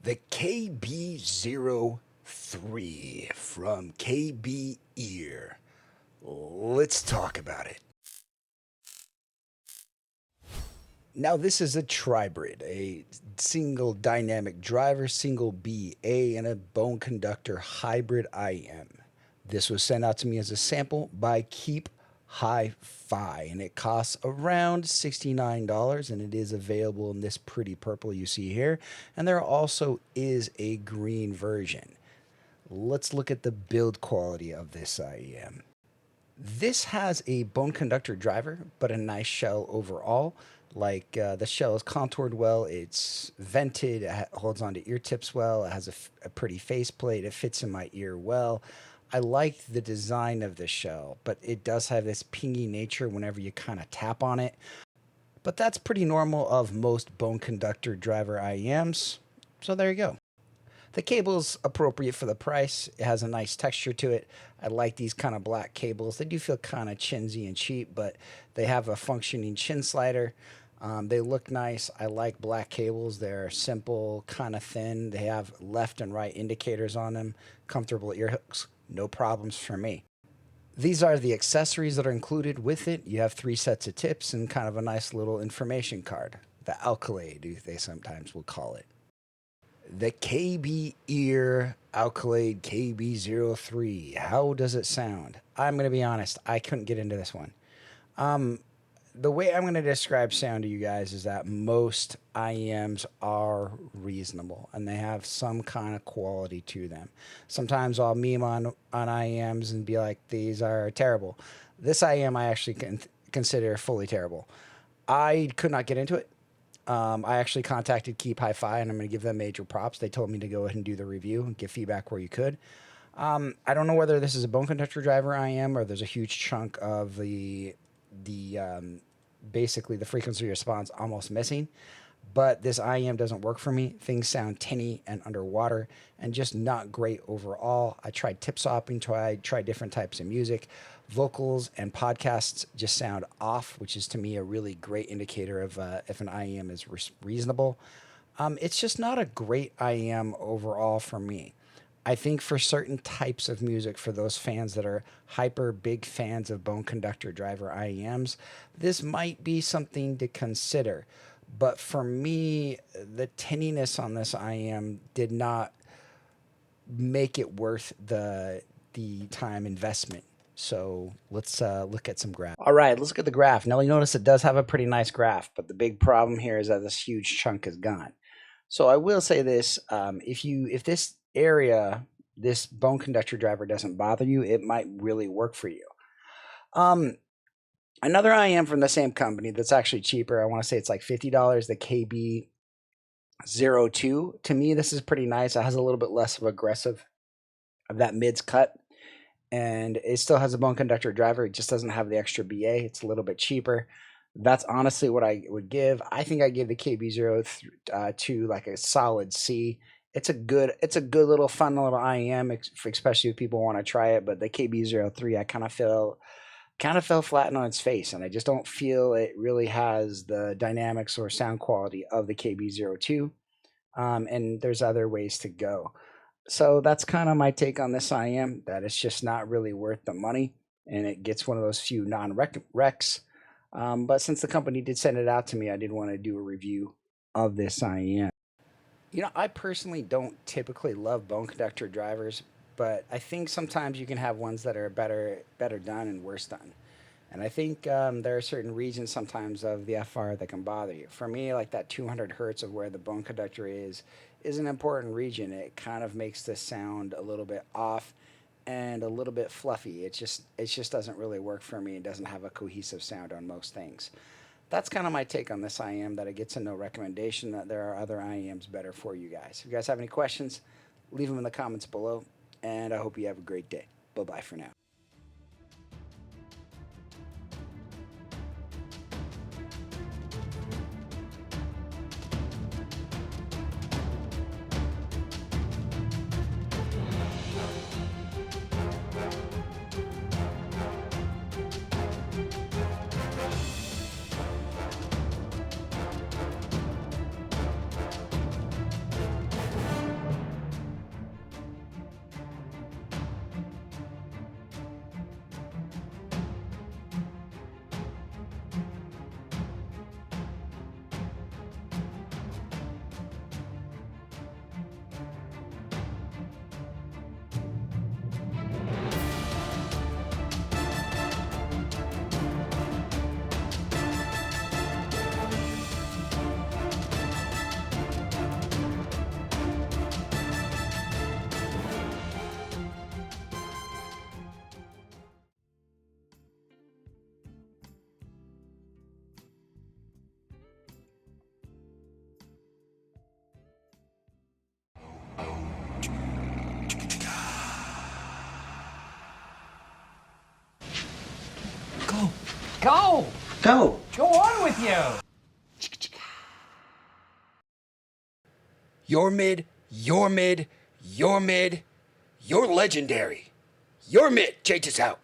The KB03 from KB Ear. Let's talk about it. Now, this is a tribrid, a single dynamic driver, single BA, and a bone conductor hybrid IM. This was sent out to me as a sample by Keep Hi-Fi, and it costs around $69, and it is available in this pretty purple you see here. And there also is a green version. Let's look at the build quality of this IEM. This has a bone conductor driver, but a nice shell overall. Like the shell is contoured well, it's vented, it holds onto ear tips well, it has a pretty faceplate, it fits in my ear well. I like the design of the shell, but it does have this pingy nature whenever you kind of tap on it. But that's pretty normal of most bone conductor driver IEMs. So there you go. The cable's appropriate for the price. It has a nice texture to it. I like these kind of black cables. They do feel kind of chinsy and cheap, but they have a functioning chin slider. They look nice. I like black cables. They're simple, kind of thin. They have left and right indicators on them. Comfortable ear hooks. No problems for me. These are the accessories that are included with it. You have 3 sets of tips and kind of a nice little information card. The Alcalade, they sometimes will call it. The KB Ear Alcalade KB03. How does it sound? I'm going to be honest, I couldn't get into this one. The way I'm going to describe sound to you guys is that most IEMs are reasonable and they have some kind of quality to them. Sometimes I'll meme on IEMs and be like, these are terrible. This IEM I actually consider fully terrible. I could not get into it. I actually contacted Keep Hi-Fi, and I'm going to give them major props. They told me to go ahead and do the review and give feedback where you could. I don't know whether this is a bone conductor driver IEM or there's a huge chunk of basically the frequency response almost missing, but this IEM doesn't work for me. Things sound tinny and underwater and just not great overall. I tried tip swapping, tried different types of music. Vocals and podcasts just sound off, which is to me a really great indicator of if an IEM is reasonable. It's just not a great IEM overall for me. I think for certain types of music, for those fans that are hyper big fans of bone conductor driver IEMs, this might be something to consider. But for me, the tinniness on this IEM did not make it worth the time investment. So let's look at some graphs. All right, let's look at the graph. Now you notice it does have a pretty nice graph, but the big problem here is that this huge chunk is gone. So I will say this, if this area, this bone conductor driver doesn't bother you, it might really work for you. Another IEM from the same company that's actually cheaper, I want to say it's like $50, the KB02. To me, this is pretty nice. It has a little bit less of aggressive of that mids cut, and it still has a bone conductor driver. It just doesn't have the extra BA. It's a little bit cheaper. That's honestly what I would give. I think I give the KB02 like a solid C. It's a good little fun little IEM, especially if people want to try it. But the KB03, I kind of fell flat on its face, and I just don't feel it really has the dynamics or sound quality of the KB02. And there's other ways to go. So that's kind of my take on this IEM, that it's just not really worth the money, and it gets one of those few non-recs. But since the company did send it out to me, I did want to do a review of this IEM. You know, I personally don't typically love bone conductor drivers, but I think sometimes you can have ones that are better done and worse done. And I think there are certain regions sometimes of the FR that can bother you. For me, like that 200 hertz of where the bone conductor is an important region. It kind of makes the sound a little bit off and a little bit fluffy. It just doesn't really work for me. It doesn't have a cohesive sound on most things. That's kind of my take on this IEM, that it gets a no recommendation, that there are other IEMs better for you guys. If you guys have any questions, leave them in the comments below, and I hope you have a great day. Bye-bye for now. Go! Go. Go on with you! You're mid, you're mid, you're mid, you're legendary. You're mid, Jaytiss out.